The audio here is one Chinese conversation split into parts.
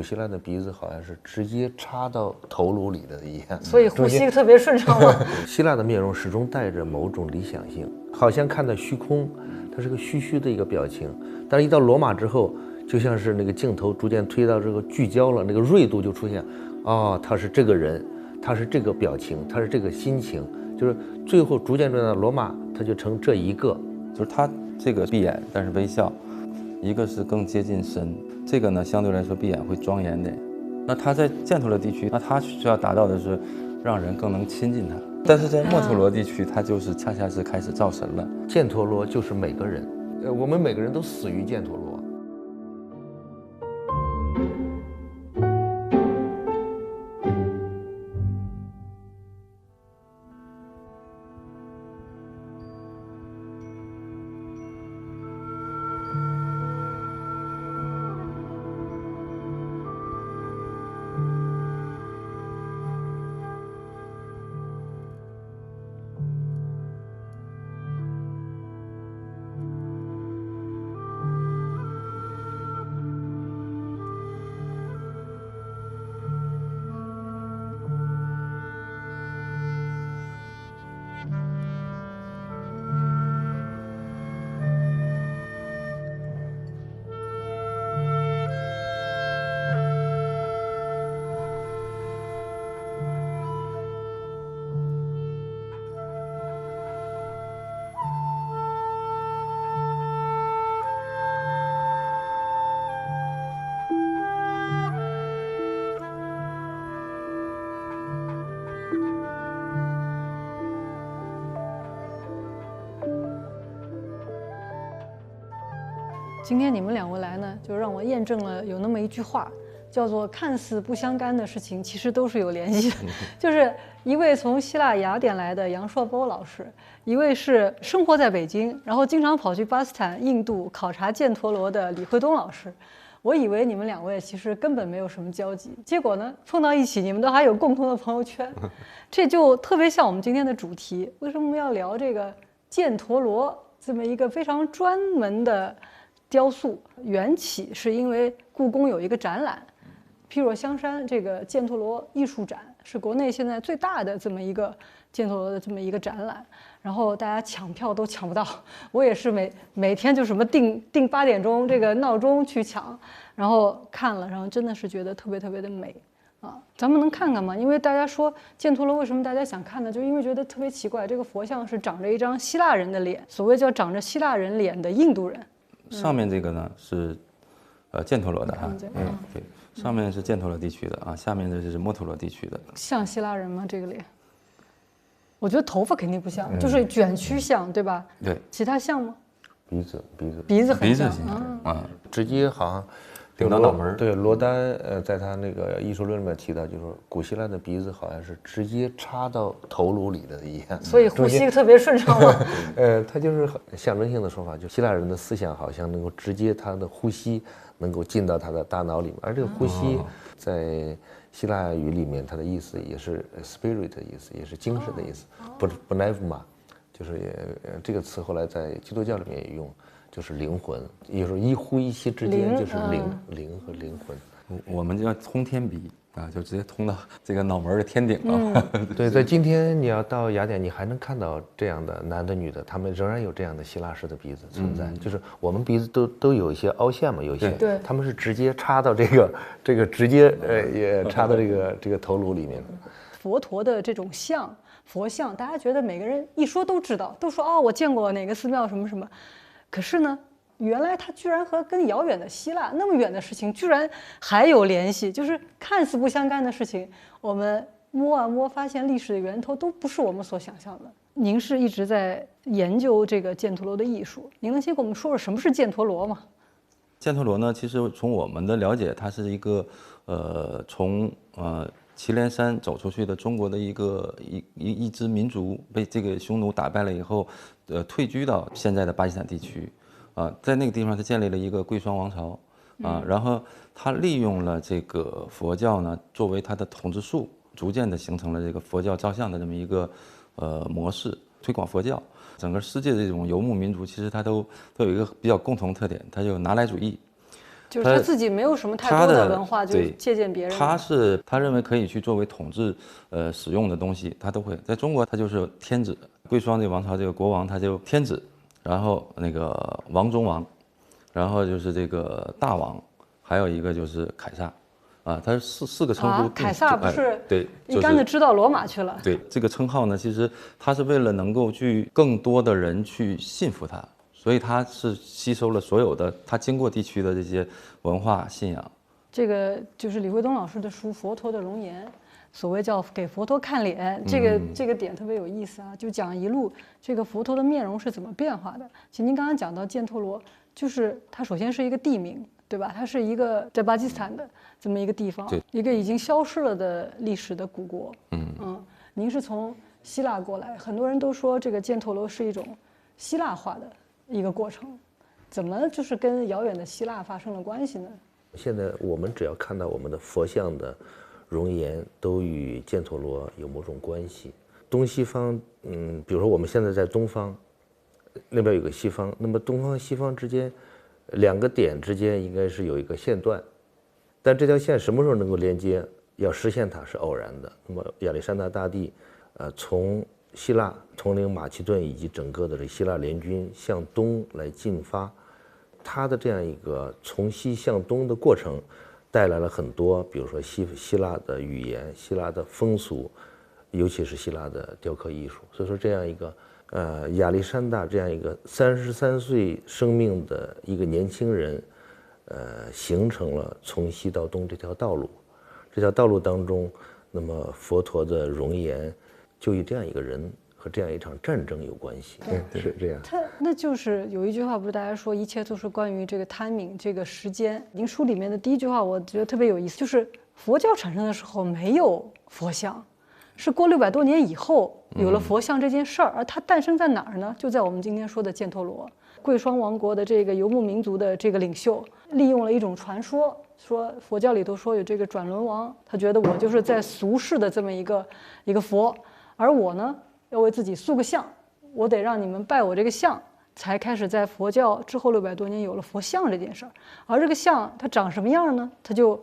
希腊的鼻子好像是直接插到头颅里的一样，所以呼吸特别顺畅吗？希腊的面容始终带着某种理想性，好像看到虚空，它是个虚虚的一个表情。但是一到罗马之后，就像是那个镜头逐渐推到这个聚焦了，那个锐度就出现，哦，他是这个人，他是这个表情，他是这个心情，就是最后逐渐到罗马，他就成这一个，就是他这个闭眼但是微笑，一个是更接近神，这个呢相对来说闭眼会庄严点。那他在犍陀罗地区，那他需要达到的是让人更能亲近他，但是在墨陀罗地区，他就是恰恰是开始造神了。犍陀罗就是每个人，我们每个人都死于犍陀罗。今天你们两位来呢，就让我验证了有那么一句话，叫做看似不相干的事情，其实都是有联系的。就是一位从希腊雅典来的杨硕波老师，一位是生活在北京，然后经常跑去巴基斯坦、印度考察犍陀罗的李慧东老师。我以为你们两位其实根本没有什么交集，结果呢碰到一起，你们都还有共同的朋友圈，这就特别像我们今天的主题。为什么要聊这个犍陀罗这么一个非常专门的雕塑？缘起是因为故宫有一个展览，毗若香山这个犍陀罗艺术展是国内现在最大的这么一个犍陀罗的这么一个展览，然后大家抢票都抢不到，我也是每天就什么定8点钟这个闹钟去抢，然后看了，然后真的是觉得特别特别的美啊！咱们能看看吗？因为大家说犍陀罗为什么大家想看呢？就因为觉得特别奇怪，这个佛像是长着一张希腊人的脸，所谓叫长着希腊人脸的印度人。上面这个呢是犍陀罗的哈，对，上面是犍陀罗地区的啊，下面这是墨陀罗地区的。像希腊人吗？这个脸？我觉得头发肯定不像，就是卷曲像，对吧？对。其他像吗？鼻子很像啊，直接好像顶到脑门。对，罗丹在他那个艺术论里面提到，就是说古希腊的鼻子好像是直接插到头颅里的一样，所以呼吸特别顺畅吗？它就是象征性的说法，就希腊人的思想好像能够直接他的呼吸能够进到他的大脑里面，而这个呼吸在希腊语里面，它的意思也是 spirit 的意思，也是精神的意思，不 pneuma， 就是这个词后来在基督教里面也用。就是灵魂，有时候一呼一吸之间就是灵和灵魂。我们叫通天鼻啊，就直接通到这个脑门的天顶了。对，在今天你要到雅典，你还能看到这样的男的女的，他们仍然有这样的希腊式的鼻子存在。就是我们鼻子都有一些凹陷嘛，有一些，对，他们是直接插到这个直接也插到这个头颅里面。佛陀的这种像佛像，大家觉得每个人一说都知道，都说哦，我见过哪个寺庙什么什么。可是呢，原来它居然和跟遥远的希腊那么远的事情居然还有联系，就是看似不相干的事情，我们摸啊摸，发现历史的源头都不是我们所想象的。您是一直在研究这个犍陀罗的艺术，您能先给我们说说什么是犍陀罗吗？犍陀罗呢，其实从我们的了解，它是一个从祁连山走出去的中国的一支民族，被这个匈奴打败了以后，退居到现在的巴基斯坦地区，在那个地方他建立了一个贵霜王朝，然后他利用了这个佛教呢作为他的统治术，逐渐的形成了这个佛教造像的这么一个模式，推广佛教。整个世界的这种游牧民族，其实它都有一个比较共同特点，它就拿来主义。就是他自己没有什么太多的文化，就借鉴别人。他认为可以去作为统治使用的东西，他都会。在中国，他就是天子，贵霜这个王朝这个国王他就天子，然后那个王中王，然后就是这个大王，还有一个就是凯撒。啊，他是四个称呼。凯撒不是对，一竿子支到罗马去了。对，这个称号呢，其实他是为了能够去更多的人去信服他，所以他是吸收了所有的他经过地区的这些文化信仰。这个就是李惠东老师的书《佛陀的容颜》，所谓叫给佛陀看脸，这个点特别有意思啊，就讲一路这个佛陀的面容是怎么变化的。其实您刚刚讲到犍陀罗，就是它首先是一个地名。对吧？它是一个在巴基斯坦的这么一个地方，一个已经消失了的历史的古国。您是从希腊过来，很多人都说这个犍陀罗是一种希腊化的一个过程，怎么就是跟遥远的希腊发生了关系呢？现在我们只要看到我们的佛像的容颜，都与犍陀罗有某种关系。东西方，比如说我们现在在东方，那边有个西方，那么东方和西方之间。两个点之间应该是有一个线段，但这条线什么时候能够连接，要实现它是偶然的。那么亚历山大大帝，从希腊统领马其顿以及整个的这希腊联军向东来进发，他的这样一个从西向东的过程，带来了很多，比如说希腊的语言、希腊的风俗，尤其是希腊的雕刻艺术。所以说这样一个。亚历山大这样一个33岁生命的一个年轻人，形成了从西到东这条道路。这条道路当中，那么佛陀的容颜就与这样一个人和这样一场战争有关系。是这样。那就是有一句话，不是大家说一切都是关于这个 timing 这个时间。您书里面的第一句话，我觉得特别有意思，就是佛教产生的时候没有佛像。是过600多年以后有了佛像这件事儿，而它诞生在哪儿呢？就在我们今天说的犍陀罗，贵霜王国的这个游牧民族的这个领袖，利用了一种传说，说佛教里头说有这个转轮王，他觉得我就是在俗世的这么一个佛，而我呢要为自己塑个像，我得让你们拜我这个像，才开始在佛教之后600多年有了佛像这件事儿。而这个像它长什么样呢？它就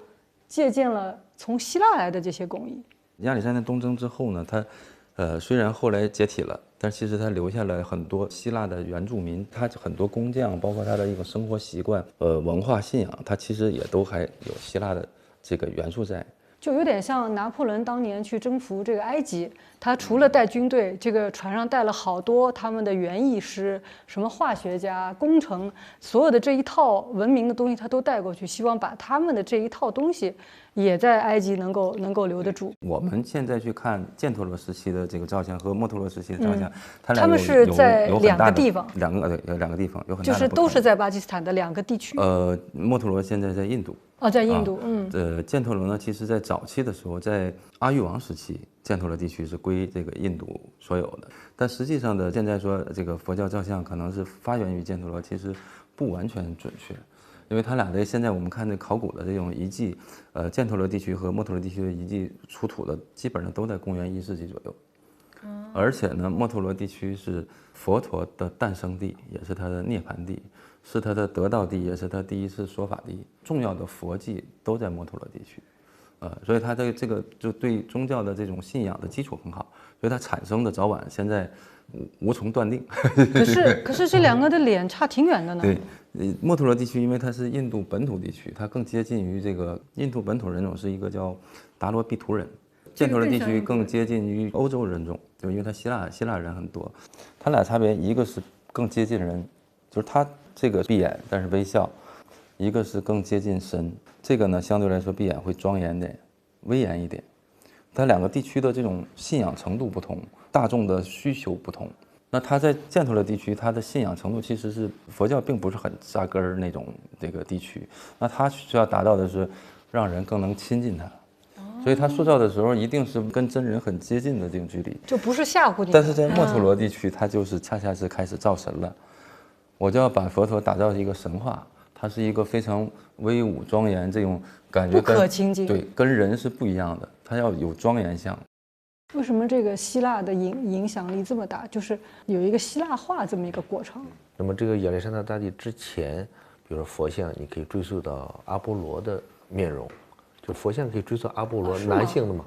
借鉴了从希腊来的这些工艺。亚历山大东征之后呢，他虽然后来解体了，但其实他留下了很多希腊的原住民，他很多工匠，包括他的一个生活习惯、文化信仰，他其实也都还有希腊的这个元素在。就有点像拿破仑当年去征服这个埃及，他除了带军队，这个船上带了好多他们的园艺师、什么化学家、工程，所有的这一套文明的东西他都带过去，希望把他们的这一套东西也在埃及能够留得住。我们现在去看犍陀罗时期的这个照相和墨陀罗时期的照相，他们是在两个地方，有两个地方有很大的就是都是在巴基斯坦的两个地区。墨陀罗现在在印度。在印度，犍陀罗呢，其实在早期的时候，在阿育王时期，犍陀罗地区是归这个印度所有的。但实际上的，现在说这个佛教照相可能是发源于犍陀罗，其实不完全准确，因为它俩的现在我们看这考古的这种遗迹，犍陀罗地区和墨陀罗地区的遗迹出土的基本上都在公元1世纪左右。而且呢，墨陀罗地区是佛陀的诞生地，也是他的涅槃地。是他的得道地，也是他第一次说法地，重要的佛迹都在墨陀罗地区，所以他的这个就对宗教的这种信仰的基础很好，所以它产生的早晚现在无从断定。可是这两个的脸差挺远的呢。对，墨陀罗地区因为它是印度本土地区，它更接近于这个印度本土人种是一个叫达罗毗荼人，犍陀罗地区更接近于欧洲人种，就因为它希腊人很多，它俩差别一个是更接近人，就是它。这个闭眼但是微笑，一个是更接近神，这个呢相对来说闭眼会庄严点、威严一点。它两个地区的这种信仰程度不同，大众的需求不同。那它在犍陀罗地区，它的信仰程度其实是佛教并不是很扎根儿那种这个地区，那它需要达到的是让人更能亲近它。所以它塑造的时候一定是跟真人很接近的这种距离，就不是吓唬你。但是在墨陀罗地区，它就是恰恰是开始造神了。我就要把佛陀打造一个神话，它是一个非常威武庄严，这种感觉不可亲近，对，跟人是不一样的，它要有庄严相。为什么这个希腊的影响力这么大？就是有一个希腊化这么一个过程。那么这个亚历山大大帝之前，比比如说佛像，你可以追溯到阿波罗的面容，就佛像可以追溯阿波罗男性的嘛。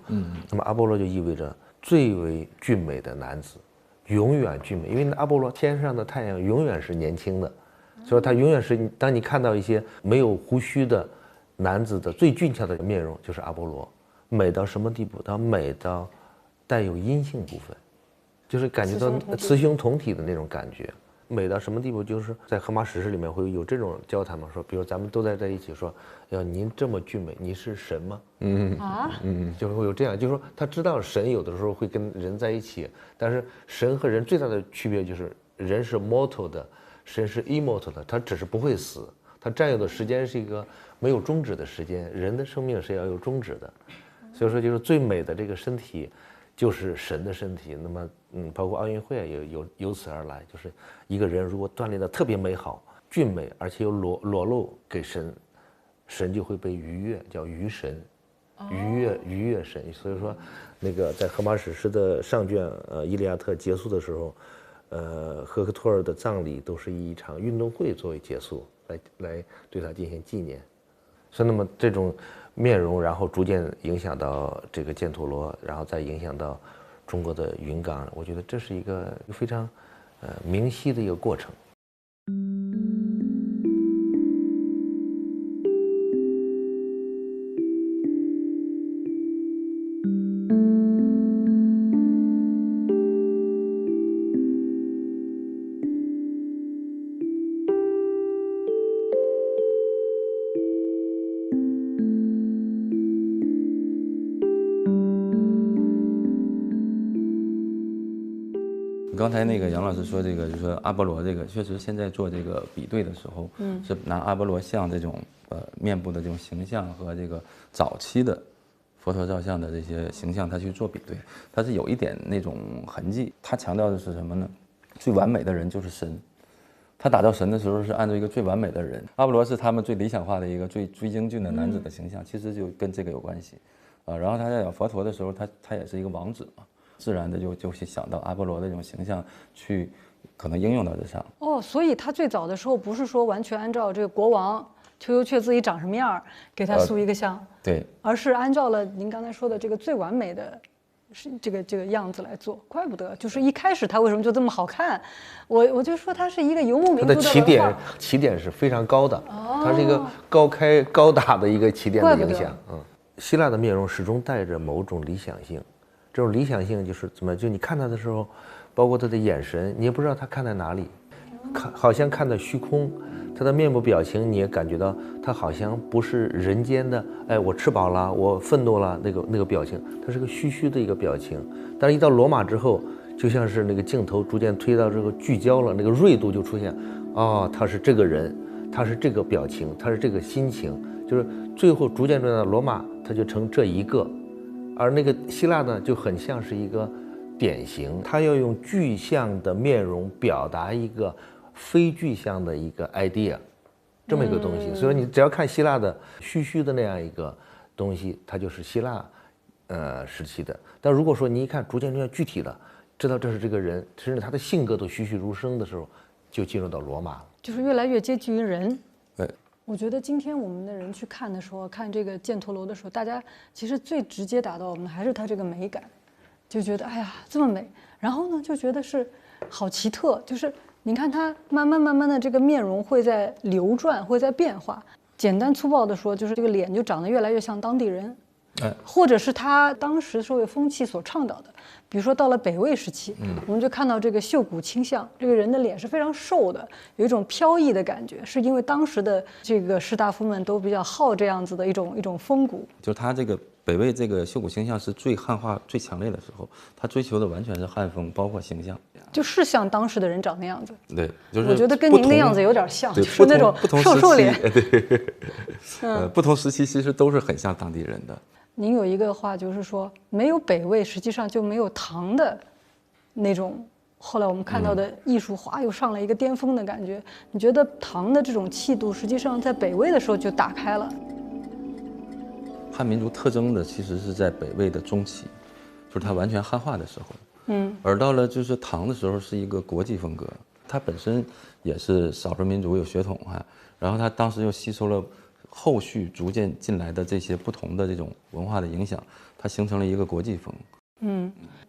那么阿波罗就意味着最为俊美的男子，永远俊美，因为阿波罗天上的太阳永远是年轻的，所以他永远是，当你看到一些没有胡须的男子的最俊俏的面容，就是阿波罗。美到什么地步？它美到带有阴性部分，就是感觉到雌雄同体的那种感觉。美到什么地步？就是在荷马史诗里面会有这种交谈嘛，说比如咱们都在一起说，要您这么俊美，你是神吗？就是会有这样，就是说他知道神有的时候会跟人在一起，但是神和人最大的区别就是人是 mortal 的，神是 immortal 的，他只是不会死，他占有的时间是一个没有终止的时间，人的生命是要有终止的，所以说就是最美的这个身体就是神的身体。那么包括奥运会也由此而来，就是一个人如果锻炼的特别美好、俊美，而且又裸露给神，神就会被愉悦，叫愉神，愉悦神。所以说，那个在荷马史诗的上卷《伊利亚特》结束的时候，赫克托尔的葬礼都是以一场运动会作为结束，来对他进行纪念。所以，那么这种面容，然后逐渐影响到这个犍陀罗，然后再影响到中国的云冈，我觉得这是一个非常明晰的一个过程。刚才那个杨老师说这个，就是说阿波罗这个，确实现在做这个比对的时候，是拿阿波罗像这种面部的这种形象和这个早期的佛陀造像的这些形象，他去做比对，他是有一点那种痕迹。他强调的是什么呢？最完美的人就是神。他打造神的时候是按照一个最完美的人，阿波罗是他们最理想化的一个最英俊的男子的形象，其实就跟这个有关系。然后他在讲佛陀的时候，他也是一个王子嘛。自然的就会想到阿波罗的这种形象，去可能应用到这上。所以他最早的时候不是说完全按照这个国王丘尤阙自己长什么样给他塑一个像，对，而是按照了您刚才说的这个最完美的这个样子来做。怪不得就是一开始他为什么就这么好看，我就说他是一个游牧民族的文化。他的起点是非常高的，它是一个高大的一个起点的影响。希腊的面容始终带着某种理想性。这种理想性就是怎么？就你看他的时候，包括他的眼神，你也不知道他看在哪里，好像看到虚空。他的面部表情，你也感觉到他好像不是人间的。哎，我吃饱了，我愤怒了，那个表情，他是个虚的一个表情。但是，一到罗马之后，就像是那个镜头逐渐推到这个聚焦了，那个锐度就出现。他是这个人，他是这个表情，他是这个心情，就是最后逐渐到罗马，他就成这一个。而那个希腊呢，就很像是一个典型，他要用具象的面容表达一个非具象的一个 idea， 这么一个东西。所以你只要看希腊的虚的那样一个东西，它就是希腊时期的。但如果说你一看逐渐具体的，知道这是这个人，甚至他的性格都栩栩如生的时候，就进入到罗马了，就是越来越接近于人。对。我觉得今天我们的人去看的时候，看这个犍陀罗的时候，大家其实最直接打到我们的还是它这个美感，就觉得哎呀这么美，然后呢就觉得是好奇特，就是你看它慢慢的这个面容会在流转，会在变化。简单粗暴的说，就是这个脸就长得越来越像当地人，或者是他当时社会风气所倡导的。比如说到了北魏时期，我们就看到这个秀骨倾向，这个人的脸是非常瘦的，有一种飘逸的感觉，是因为当时的这个士大夫们都比较好这样子的一种风骨。就是他这个北魏这个秀骨倾向是最汉化最强烈的时候，他追求的完全是汉风，包括形象，就是像当时的人长那样子。对，就是我觉得跟您的样子有点像，就是那种瘦脸。对，不同时期其实都是很像当地人的。您有一个话就是说，没有北魏，实际上就没有唐的那种。后来我们看到的艺术又上了一个巅峰的感觉。你觉得唐的这种气度，实际上在北魏的时候就打开了？汉民族特征的其实是在北魏的中期，就是它完全汉化的时候。而到了就是唐的时候是一个国际风格，他本身也是少数民族有血统哈，然后他当时又吸收了后续逐渐进来的这些不同的这种文化的影响，它形成了一个国际风。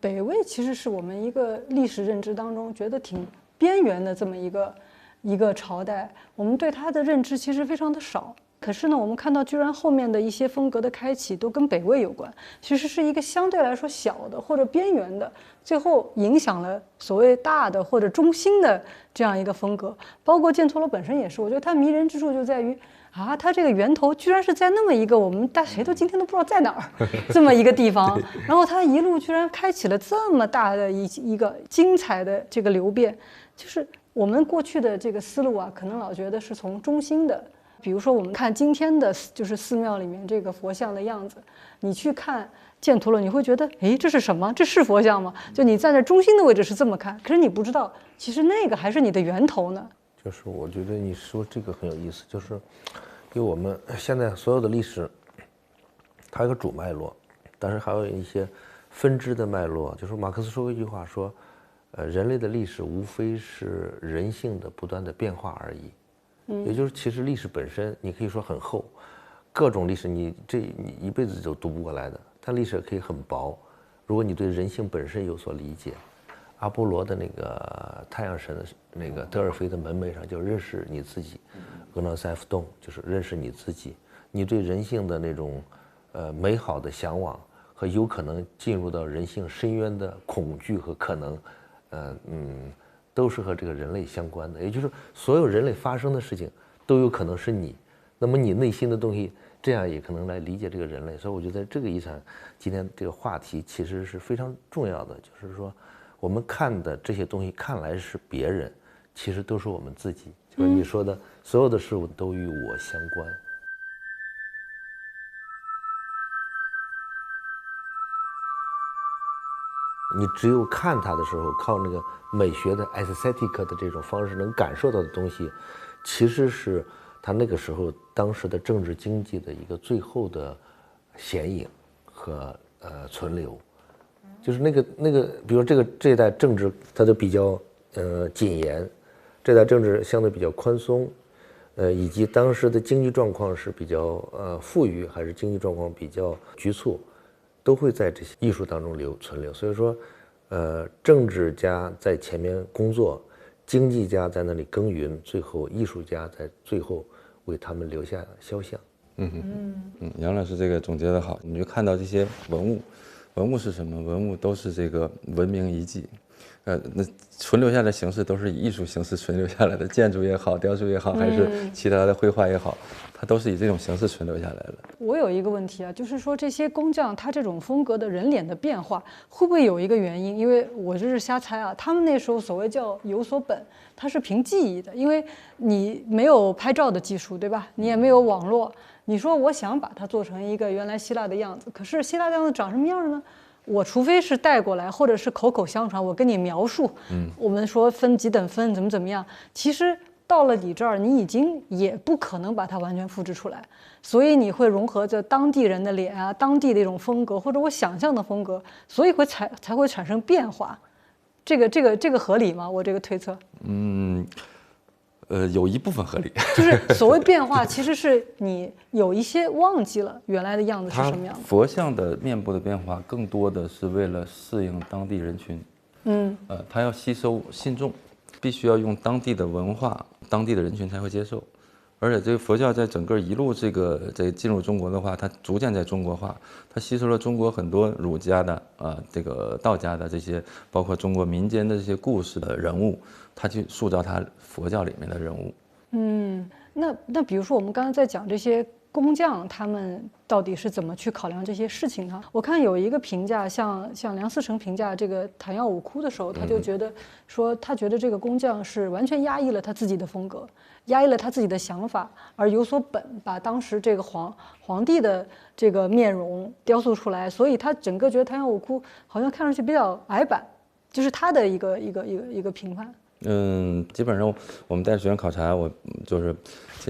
北魏其实是我们一个历史认知当中觉得挺边缘的这么一个朝代，我们对它的认知其实非常的少。可是呢，我们看到居然后面的一些风格的开启都跟北魏有关，其实是一个相对来说小的或者边缘的，最后影响了所谓大的或者中心的这样一个风格。包括犍陀罗本身也是，我觉得它迷人之处就在于啊，它这个源头居然是在那么一个我们谁都今天都不知道在哪儿这么一个地方，然后它一路居然开启了这么大的一个精彩的这个流变。就是我们过去的这个思路啊，可能老觉得是从中心的。比如说我们看今天的就是寺庙里面这个佛像的样子，你去看犍陀罗，你会觉得诶，这是什么？这是佛像吗？就你站在中心的位置是这么看，可是你不知道其实那个还是你的源头呢。就是我觉得你说这个很有意思，就是因为我们现在所有的历史它有个主脉络，但是还有一些分支的脉络。就是马克思说过一句话说，人类的历史无非是人性的不断的变化而已。也就是其实历史本身你可以说很厚，各种历史你一辈子都读不过来的，但历史可以很薄，如果你对人性本身有所理解。阿波罗的那个太阳神的那个德尔菲的门楣上就认识你自己，俄诺塞夫洞就是认识你自己，你对人性的那种美好的向往和有可能进入到人性深渊的恐惧和可能都是和这个人类相关的。也就是所有人类发生的事情都有可能是你，那么你内心的东西这样也可能来理解这个人类。所以我觉得这个一场今天这个话题其实是非常重要的，就是说我们看的这些东西看来是别人，其实都是我们自己。就是你说的所有的事物都与我相关。你只有看它的时候，靠那个美学的 aesthetic 的这种方式能感受到的东西，其实是它那个时候当时的政治经济的一个最后的显影和存留。就是那个，比如这一代政治它就比较谨严，这代政治相对比较宽松，以及当时的经济状况是比较富裕还是经济状况比较局促，都会在这些艺术当中存留。所以说政治家在前面工作，经济家在那里耕耘，最后艺术家在最后为他们留下肖像。杨老师这个总结的好，你就看到这些文物是什么？文物都是这个文明遗迹，那存留下来的形式都是以艺术形式存留下来的，建筑也好，雕塑也好，还是其他的绘画也好，它都是以这种形式存留下来的。我有一个问题啊，就是说这些工匠他这种风格的人脸的变化，会不会有一个原因？因为我这是瞎猜啊，他们那时候所谓叫有所本，它是凭记忆的，因为你没有拍照的技术，对吧？你也没有网络。你说我想把它做成一个原来希腊的样子，可是希腊的样子长什么样呢？我除非是带过来，或者是口口相传，我跟你描述，我们说分几等分怎么样，其实到了你这儿，你已经也不可能把它完全复制出来，所以你会融合着当地人的脸啊，当地的一种风格，或者我想象的风格，所以才会产生变化。这个合理吗？我这个推测。有一部分合理，就是所谓变化，其实是你有一些忘记了原来的样子是什么样的。佛像的面部的变化，更多的是为了适应当地人群。它要吸收信众，必须要用当地的文化，当地的人群才会接受。而且这个佛教在整个一路这进入中国的话，它逐渐在中国化，它吸收了中国很多儒家的这个道家的这些，包括中国民间的这些故事的人物，它去塑造它佛教里面的人物。那比如说我们刚才在讲这些工匠，他们到底是怎么去考量这些事情呢？我看有一个评价，像梁思成评价这个昙曜五窟的时候，他就觉得说，他觉得这个工匠是完全压抑了他自己的风格，压抑了他自己的想法，而有所本，把当时这个皇帝的这个面容雕塑出来，所以他整个觉得昙曜五窟好像看上去比较矮板，就是他的一个评判。基本上我们带学员考察，我就是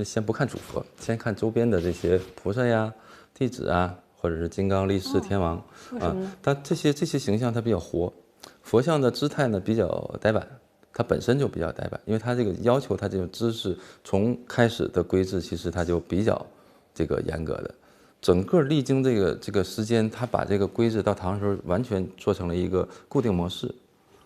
先不看主佛，先看周边的这些菩萨呀、弟子啊，或者是金刚力士、天王啊，它这些形象它比较活，佛像的姿态呢比较呆板，它本身就比较呆板，因为它这个要求它这种姿势从开始的规制其实它就比较这个严格的。整个历经这个时间，它把这个规制到唐的时候完全做成了一个固定模式。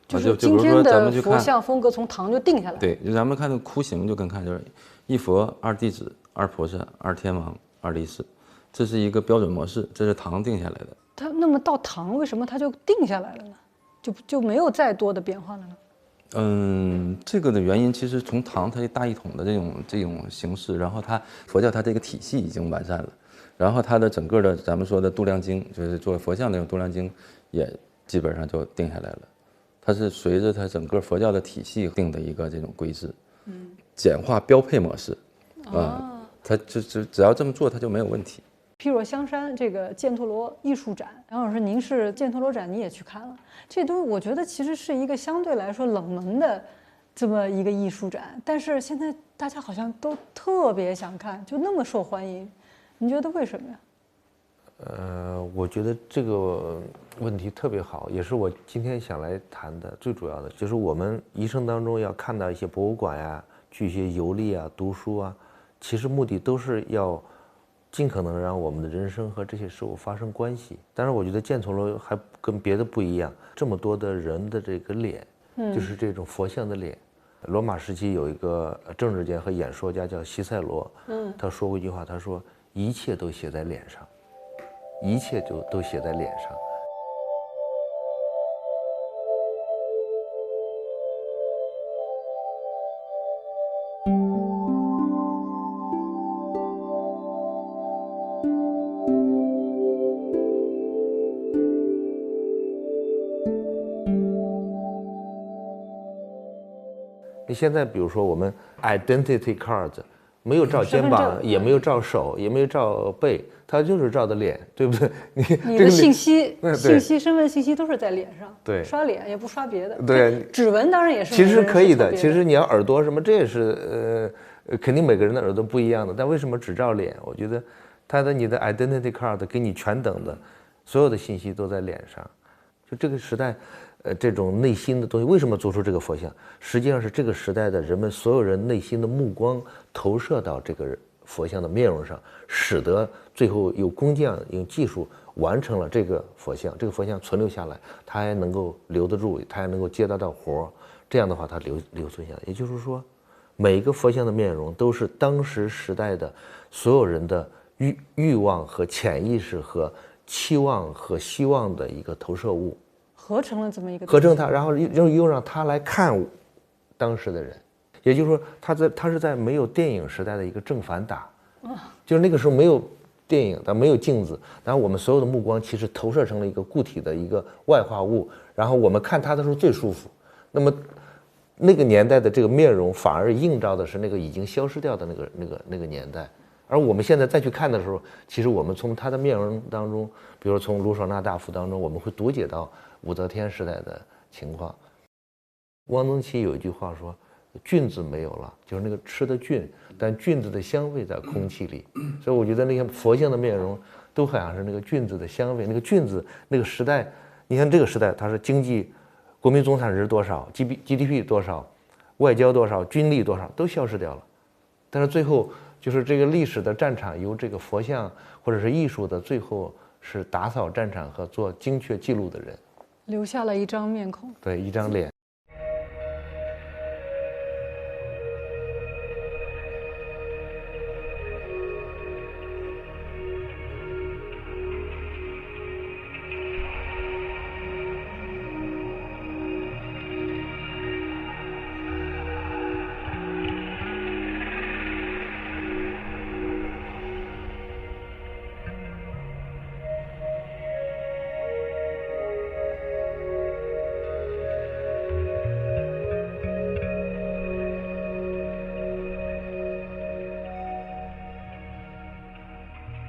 就是今天的佛像风格从唐就定下来。对，就咱们看那窟形就跟看就是一佛、二弟子、二菩萨、二天王、二力士，这是一个标准模式，这是唐定下来的。它那么到唐为什么它就定下来了呢？就没有再多的变化了呢？这个的原因其实从唐它大一统的这种形式，然后它佛教它这个体系已经完善了，然后它的整个的咱们说的度量经，就是做佛像那种度量经，也基本上就定下来了。它是随着它整个佛教的体系定的一个这种规制，简化标配模式，它只要这么做，它就没有问题。譬如香山这个犍陀罗艺术展，杨老师，您是犍陀罗展你也去看了，这都我觉得其实是一个相对来说冷门的这么一个艺术展，但是现在大家好像都特别想看，就那么受欢迎，你觉得为什么呀？我觉得这个问题特别好，也是我今天想来谈的最主要的，就是我们一生当中要看到一些博物馆呀，去一些游历啊、读书啊，其实目的都是要尽可能让我们的人生和这些事物发生关系。当然，我觉得犍陀罗还跟别的不一样，这么多的人的这个脸，就是这种佛像的脸。罗马时期有一个政治家和演说家叫西塞罗，他说过一句话，他说一切都写在脸上。一切都写在脸上。你现在比如说我们 identity cards。没有照肩膀，也没有照手，也没有照背，他就是照的脸，对不对？你的信息、身份信息都是在脸上，对，刷脸也不刷别的，对，指纹当然也是。其实可以的，其实你要耳朵什么，这也是肯定每个人的耳朵不一样的，但为什么只照脸？我觉得你的 identity card 给你全等的，所有的信息都在脸上，就这个时代。这种内心的东西为什么做出这个佛像？实际上是这个时代的人们所有人内心的目光投射到这个佛像的面容上，使得最后有工匠用技术完成了这个佛像。这个佛像存留下来，它还能够留得住，它还能够接得到活。这样的话，它留存下来。也就是说，每一个佛像的面容都是当时时代的所有人的欲望和潜意识和期望和希望的一个投射物。合成了这么一个合成它，然后又让它来看当时的人，也就是说，它是在没有电影时代的一个正反打，就是那个时候没有电影，但没有镜子，然后我们所有的目光其实投射成了一个固体的一个外化物，然后我们看它的时候最舒服。那么那个年代的这个面容反而映照的是那个已经消失掉的那个年代。而我们现在再去看的时候，其实我们从他的面容当中，比如从卢舍那大夫当中，我们会读解到武则天时代的情况。汪曾祺有一句话说：“菌子没有了，就是那个吃的菌，但菌子的香味在空气里。”所以我觉得那些佛像的面容都好像是那个菌子的香味。那个菌子，那个时代，你看这个时代，它是经济、国民总产值多少、GDP 多少、外交多少、军力多少都消失掉了，但是最后。就是这个历史的战场由这个佛像或者是艺术的最后是打扫战场和做精确记录的人，留下了一张面孔，对，一张脸。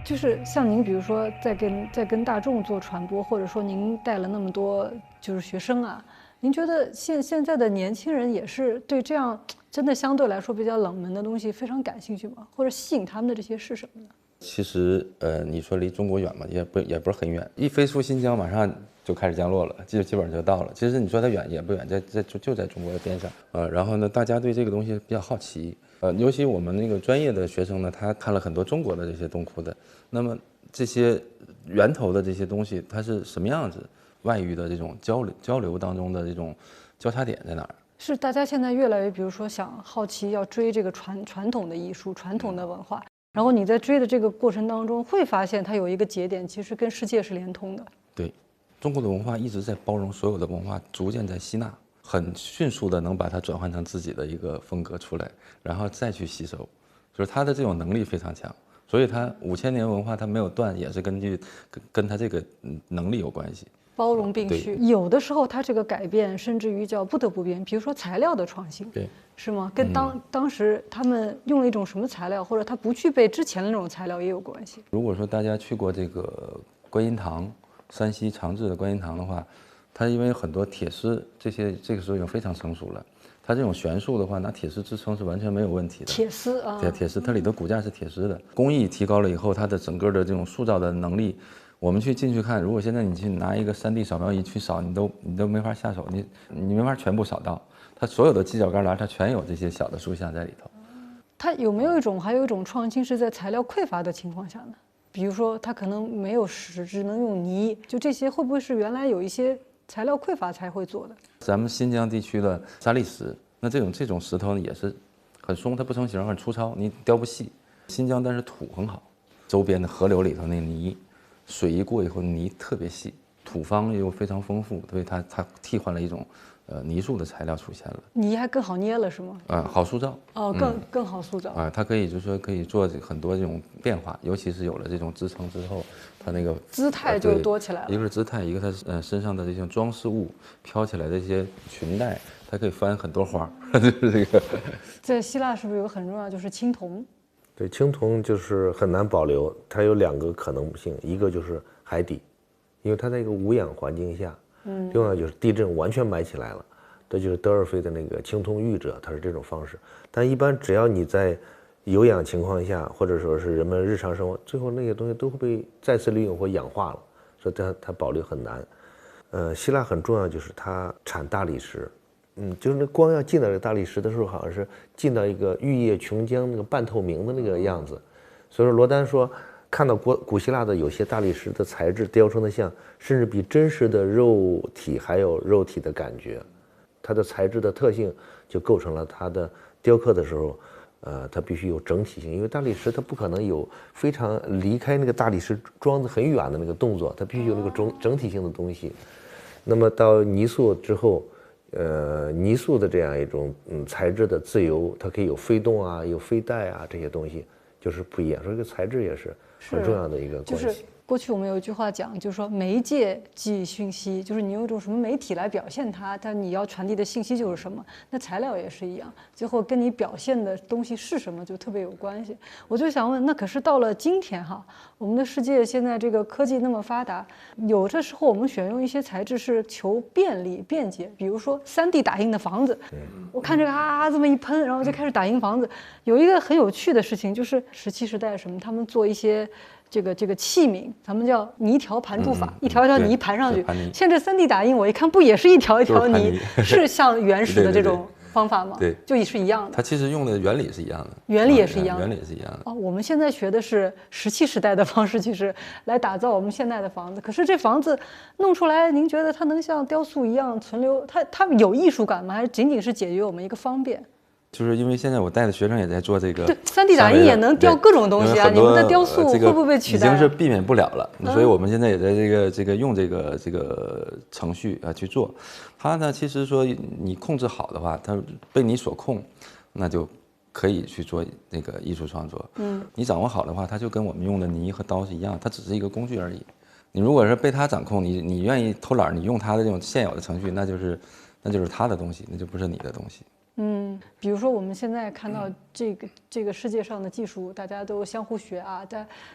就是像您，比如说在跟大众做传播，或者说您带了那么多就是学生啊，您觉得现在的年轻人也是对这样真的相对来说比较冷门的东西非常感兴趣吗？或者吸引他们的这些是什么呢？其实你说离中国远嘛，也不是很远，一飞出新疆，马上就开始降落了，基本上就到了。其实你说它远也不远，就在中国的边上然后呢，大家对这个东西比较好奇尤其我们那个专业的学生呢，他看了很多中国的这些洞窟的，那么这些源头的这些东西它是什么样子？外域的这种交流当中的这种交叉点在哪儿？是大家现在越来越，比如说想好奇要追这个传统的艺术、传统的文化，然后你在追的这个过程当中，会发现它有一个节点，其实跟世界是连通的。对，中国的文化一直在包容所有的文化，逐渐在吸纳，很迅速的能把它转换成自己的一个风格出来，然后再去吸收，就是它的这种能力非常强。所以它5000年文化它没有断，也是根据跟它这个能力有关系。包容并蓄，有的时候它这个改变，甚至于叫不得不变。比如说材料的创新，对，是吗？跟当时他们用了一种什么材料，或者它不具备之前的那种材料也有关系。如果说大家去过这个观音堂，山西长治的观音堂的话，它因为很多铁丝，这个时候已经非常成熟了。它这种悬束的话，拿铁丝支撑是完全没有问题的。铁丝啊，对，铁丝，它里头骨架是铁丝的，工艺提高了以后，它的整个的这种塑造的能力。我们进去看，如果现在你去拿一个3D 扫描仪去扫，你都没法下手，你没法全部扫到。它所有的犄角旮旯，它全有这些小的塑像在里头。它有没有还有一种创新是在材料匮乏的情况下呢？比如说它可能没有石，只能用泥，就这些会不会是原来有一些材料匮乏才会做的？咱们新疆地区的沙砾石，那这种石头呢也是很松，它不成形，很粗糙，你雕不细。新疆但是土很好，周边的河流里头那泥。水一过以后，泥特别细，土方又非常丰富，所以它替换了一种泥塑的材料出现了。泥还更好捏了是吗？好塑造哦，更好塑造它可以就是说可以做很多这种变化，尤其是有了这种支撑之后，它那个姿态就多起来了。一个是姿态，一个它身上的这些装饰物飘起来的这些裙带，它可以翻很多花，就是这个。在希腊是不是有个很重要就是青铜？对，青铜就是很难保留，它有2个可能性，一个就是海底，因为它在一个无氧环境下，另外就是地震完全埋起来了，这就是德尔菲的那个青铜玉者，它是这种方式。但一般只要你在有氧情况下，或者说是人们日常生活，最后那些东西都会被再次利用或氧化了，所以它保留很难。希腊很重要就是它产大理石。就是那光要进到这个大理石的时候，好像是进到一个玉液琼浆那个半透明的那个样子，所以说罗丹说，看到古希腊的有些大理石的材质雕成的像，甚至比真实的肉体还有肉体的感觉，它的材质的特性就构成了它的雕刻的时候，它必须有整体性，因为大理石它不可能有非常离开那个大理石桩子很远的那个动作，它必须有那个整体性的东西。那么到泥塑之后。泥塑的这样一种材质的自由，它可以有飞动啊，有飞带啊，这些东西就是不一样。所以这个材质也是很重要的一个关系。就是过去我们有一句话讲，就是说媒介即讯息，就是你用一种什么媒体来表现它，但你要传递的信息就是什么。那材料也是一样，最后跟你表现的东西是什么就特别有关系。我就想问，那可是到了今天哈，我们的世界现在这个科技那么发达，有的时候我们选用一些材质是求便利便捷，比如说3D 打印的房子，我看这个这么一喷，然后就开始打印房子。有一个很有趣的事情，就是17世代什么，他们做一些这个器皿，咱们叫泥条盘铸法，一条一条泥盘上去。现在3D 打印，我一看不也是一条一条泥，是像原始的这种方法吗？对，就是一样的。它其实用的原理是一样的，原理也是一样的，原理是一样的。哦，我们现在学的是17世代的方式，其实来打造我们现在的房子。可是这房子弄出来，您觉得它能像雕塑一样存留？它有艺术感吗？还是仅仅是解决我们一个方便？就是因为现在我带的学生也在做这个，对，3D 打印也能雕各种东西啊。你们的雕塑会不会被取代？已经是避免不了了，所以我们现在也在用这个程序去做。它呢，其实说你控制好的话，它被你所控，那就可以去做那个艺术创作。你掌握好的话，它就跟我们用的泥和刀是一样，它只是一个工具而已。你如果是被它掌控，你愿意偷懒，你用它的这种现有的程序，那就是它的东西，那就不是你的东西。比如说我们现在看到这个世界上的技术，大家都相互学啊，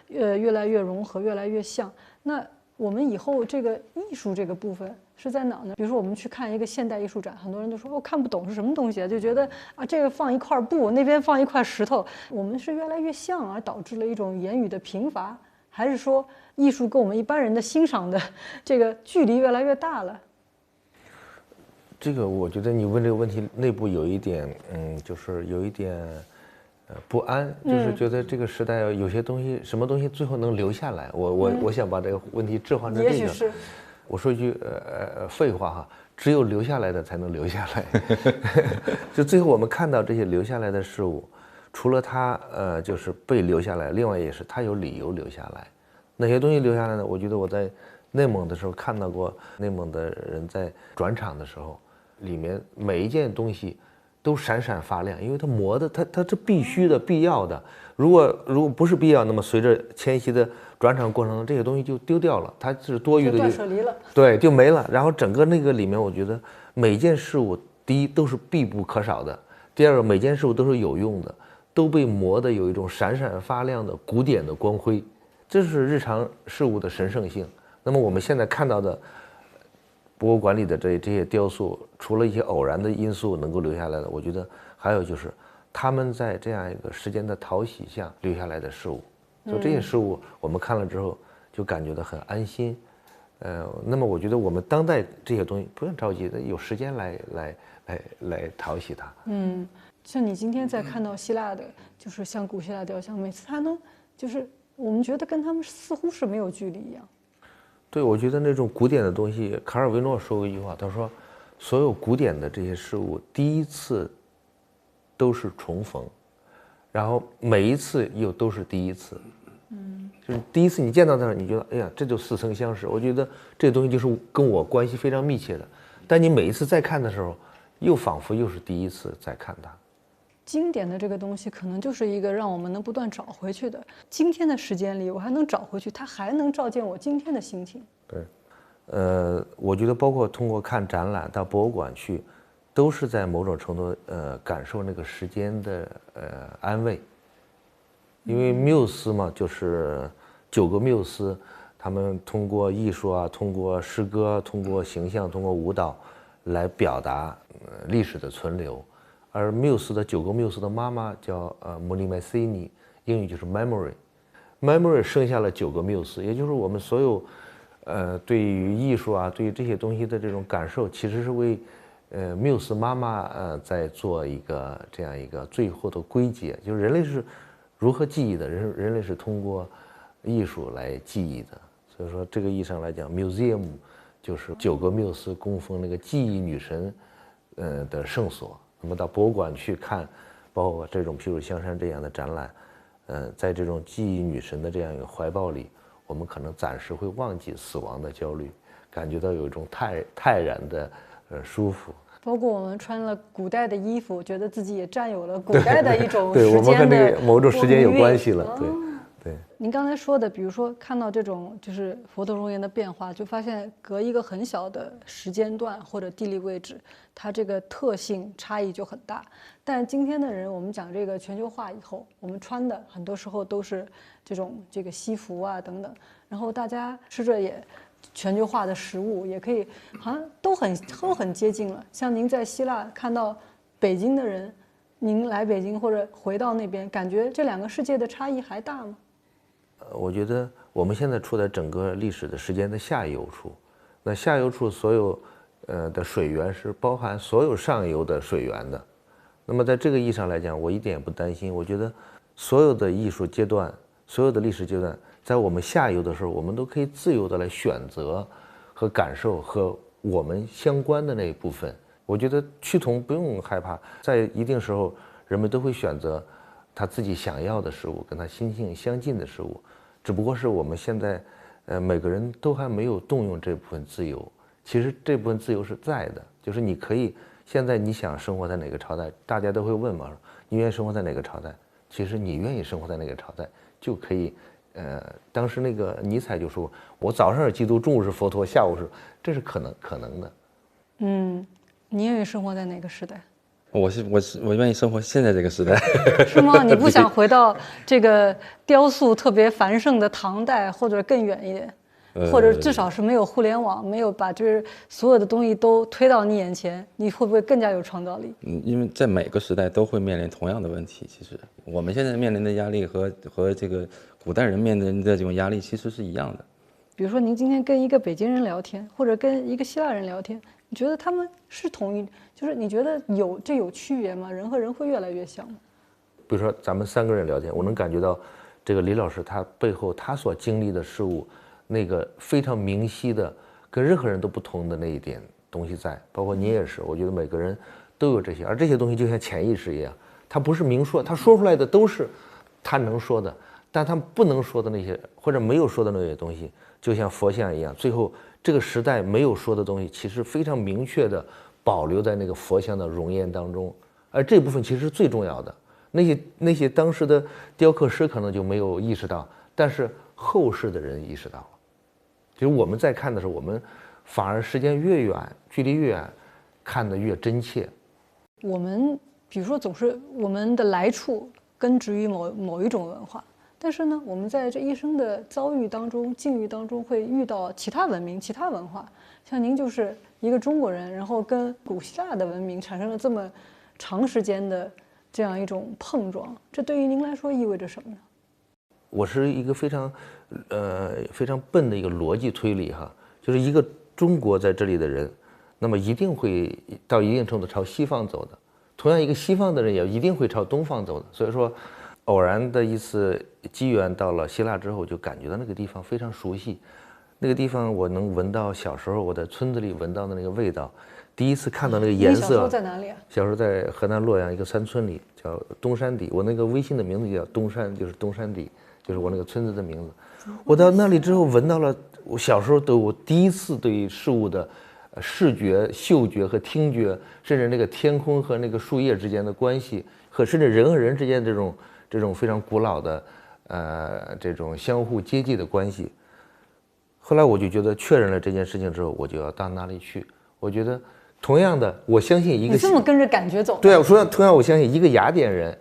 越来越融合，越来越像。那我们以后这个艺术这个部分是在哪呢？比如说我们去看一个现代艺术展，很多人都说我看不懂是什么东西啊，就觉得这个放一块布，那边放一块石头，我们是越来越像，而导致了一种言语的贫乏。还是说艺术跟我们一般人的欣赏的这个距离越来越大了？这个我觉得你问这个问题内部有一点，就是有一点不安，就是觉得这个时代有些东西，什么东西最后能留下来？我想把这个问题置换成这个。也许是。我说一句废话哈，只有留下来的才能留下来。就最后我们看到这些留下来的事物，除了它就是被留下来，另外也是它有理由留下来。哪些东西留下来呢？我觉得我在内蒙的时候看到过内蒙的人在转场的时候，里面每一件东西都闪闪发亮，因为它磨的，它是必须的、必要的。如果不是必要，那么随着迁徙的转场过程中，这些东西就丢掉了，它是多余的，断舍离了，对，就没了。然后整个那个里面，我觉得每件事物，第一都是必不可少的，第二个每件事物都是有用的，都被磨得有一种闪闪发亮的古典的光辉，这是日常事物的神圣性。那么我们现在看到的博物馆里的这些雕塑，除了一些偶然的因素能够留下来的，我觉得还有就是他们在这样一个时间的淘洗下留下来的事物。所以这些事物我们看了之后就感觉到很安心。那么我觉得我们当代这些东西不用着急的，有时间来淘洗它。像你今天在看到希腊的，就是像古希腊雕像，每次它能就是我们觉得跟他们似乎是没有距离一样。对，我觉得那种古典的东西，卡尔维诺说过一句话，他说所有古典的这些事物第一次都是重逢，然后每一次又都是第一次。就是第一次你见到它，你觉得哎呀，这就似曾相识。我觉得这东西就是跟我关系非常密切的，但你每一次再看的时候，又仿佛又是第一次在看它。经典的这个东西，可能就是一个让我们能不断找回去的。今天的时间里，我还能找回去，它还能照见我今天的心情。对，我觉得包括通过看展览到博物馆去，都是在某种程度感受那个时间的安慰。因为缪斯嘛，就是9个缪斯，他们通过艺术啊，通过诗歌，通过形象，通过舞蹈，来表达历史的存留。而缪斯的9个缪斯的妈妈叫Mnemosyne，英语就是 memory 生下了9个缪斯，也就是我们所有对于艺术啊，对于这些东西的这种感受，其实是为缪斯妈妈在做一个这样一个最后的归结，就是人类是如何记忆的？人类是通过艺术来记忆的。所以说，这个意义上来讲 ，museum 就是9个缪斯供奉那个记忆女神的圣所。那么到博物馆去看，包括这种譬如香山这样的展览，在这种记忆女神的这样一个怀抱里，我们可能暂时会忘记死亡的焦虑，感觉到有一种泰然的舒服。包括我们穿了古代的衣服，觉得自己也占有了古代的一种对，时我们和间的这个某种时间有关系了。对。您刚才说的，比如说看到这种就是佛陀容颜的变化，就发现隔一个很小的时间段或者地理位置，它这个特性差异就很大。但今天的人，我们讲这个全球化以后，我们穿的很多时候都是这个西服啊等等，然后大家吃着也全球化的食物，也可以好像都很接近了。像您在希腊看到北京的人，您来北京或者回到那边，感觉这两个世界的差异还大吗？我觉得我们现在处在整个历史的时间的下游处，那下游处所有的水源是包含所有上游的水源的。那么在这个意义上来讲，我一点也不担心。我觉得所有的艺术阶段，所有的历史阶段，在我们下游的时候，我们都可以自由的来选择和感受和我们相关的那一部分。我觉得趋同不用害怕，在一定时候，人们都会选择他自己想要的事物，跟他心性相近的事物。只不过是我们现在，每个人都还没有动用这部分自由。其实这部分自由是在的，就是你可以现在你想生活在哪个朝代，大家都会问嘛，你愿意生活在哪个朝代？其实你愿意生活在哪个朝代，就可以。当时那个尼采就说，我早上是基督，中午是佛陀，下午是，这是可能的。你愿意生活在哪个时代？我愿意生活现在这个时代。是吗？你不想回到这个雕塑特别繁盛的唐代，或者更远一点？或者至少是没有互联网，没有把就是所有的东西都推到你眼前，你会不会更加有创造力？因为在每个时代都会面临同样的问题。其实我们现在面临的压力和这个古代人面临的这种压力其实是一样的。比如说您今天跟一个北京人聊天，或者跟一个希腊人聊天，你觉得他们是同一，就是你觉得有区别吗？人和人会越来越像吗？比如说咱们3个人聊天，我能感觉到这个李老师他背后他所经历的事物，那个非常明晰的跟任何人都不同的那一点东西在，包括你也是，我觉得每个人都有这些，而这些东西就像潜意识一样，他不是明说，他说出来的都是他能说的，但他不能说的那些或者没有说的那些东西，就像佛像一样，最后这个时代没有说的东西，其实非常明确的保留在那个佛像的容颜当中，而这部分其实是最重要的。那些当时的雕刻师可能就没有意识到，但是后世的人意识到了。就是我们在看的时候，我们反而时间越远，距离越远，看得越真切。我们比如说总是我们的来处根植于某一种文化，但是呢，我们在这一生的遭遇当中、境遇当中，会遇到其他文明、其他文化。像您就是一个中国人，然后跟古希腊的文明产生了这么长时间的这样一种碰撞，这对于您来说意味着什么呢？我是一个非常笨的一个逻辑推理哈，就是一个中国在这里的人，那么一定会到一定程度朝西方走的，同样一个西方的人也一定会朝东方走的。所以说，偶然的一次机缘到了希腊之后，就感觉到那个地方非常熟悉，那个地方我能闻到小时候我在村子里闻到的那个味道。第一次看到那个颜色。你小时候在哪里啊？小时候在河南洛阳一个山村里，叫东山底。我那个微信的名字叫东山，就是东山底，就是我那个村子的名字。我到那里之后闻到了我小时候我第一次对事物的视觉、嗅觉和听觉，甚至那个天空和那个树叶之间的关系，和甚至人和人之间这种非常古老的这种相互接济的关系。后来我就觉得确认了这件事情之后，我就要到那里去。我觉得。同样的，我相信一个你这么跟着感觉走。对啊，我说同样，我相信一个雅典人，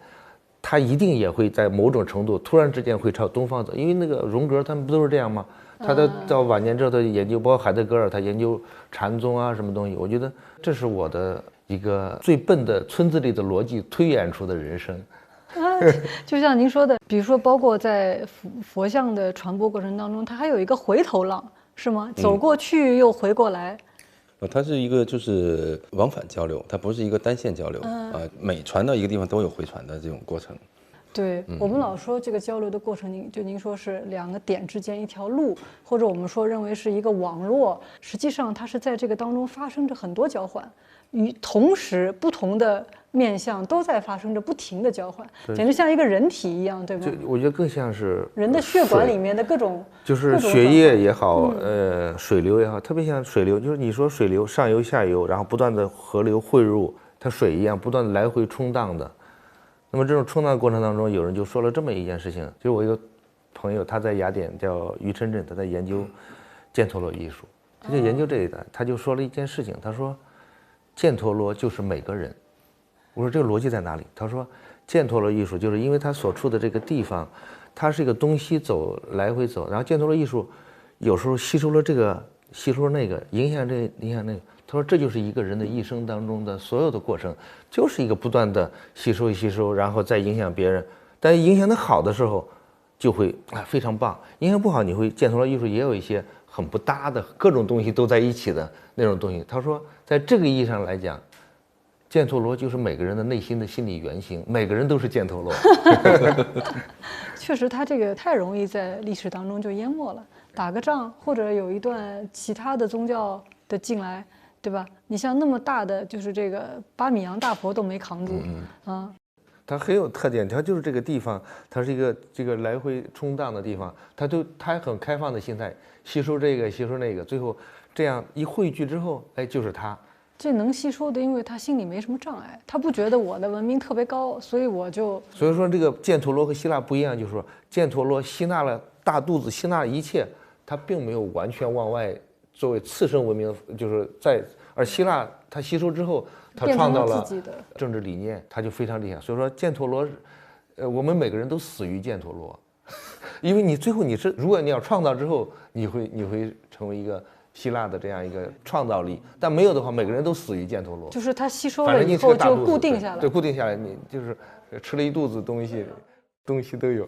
他一定也会在某种程度突然之间会朝东方走，因为那个荣格他们不都是这样吗？他到晚年之后，他研究，包括海德格尔，他研究禅宗啊什么东西。我觉得这是我的一个最笨的村子里的逻辑推演出的人生。就像您说的，比如说包括在佛像的传播过程当中，它还有一个回头浪，是吗？走过去又回过来。它是一个就是往返交流，它不是一个单线交流每传到一个地方都有回传的这种过程。对，我们老说这个交流的过程，您说是2个点之间一条路，或者我们说认为是一个网络，实际上它是在这个当中发生着很多交换，与同时不同的面向都在发生着不停的交换，简直像一个人体一样，对吗？我觉得更像是人的血管里面的各种，就是血液也好，水流也好，特别像水流，就是你说水流上游下游，然后不断的河流汇入，它水一样不断的来回冲荡的。那么这种冲荡过程当中，有人就说了这么一件事情，就是我一个朋友，他在雅典叫于琛振，他在研究犍陀罗艺术，他就研究这一段，他就说了一件事情，他说犍陀罗就是每个人。我说这个逻辑在哪里？他说犍陀罗艺术就是因为他所处的这个地方，它是一个东西走来回走，然后犍陀罗艺术有时候吸收了这个，吸收了那个，影响这个，影响那个。他说这就是一个人的一生当中的所有的过程，就是一个不断的吸收，然后再影响别人。但影响的好的时候，就会非常棒；影响不好，你会犍陀罗艺术也有一些很不搭的各种东西都在一起的那种东西。他说，在这个意义上来讲，犍陀罗就是每个人的内心的心理原型，每个人都是犍陀罗。确实，他这个太容易在历史当中就淹没了，打个仗或者有一段其他的宗教的进来。对吧？你像那么大的，就是这个8米洋大佛都没扛住，它很有特点，它就是这个地方，它是一个这个来回冲荡的地方，它很开放的心态，吸收这个，吸收那个，最后这样一汇聚之后，哎，就是它。这能吸收的，因为他心里没什么障碍，他不觉得我的文明特别高，所以我就。所以说这个犍陀罗和希腊不一样，就是说犍陀罗吸纳了大肚子，吸纳了一切，它并没有完全往外。作为次生文明，就是而希腊它吸收之后，它创造了政治理念，它就非常厉害。所以说犍陀罗，我们每个人都死于犍陀罗，因为你最后如果你要创造之后，你会成为一个希腊的这样一个创造力，但没有的话，每个人都死于犍陀罗。就是它吸收反正你了以后就吃个大肚子固定下来。对，固定下来，你就是吃了一肚子东西都有。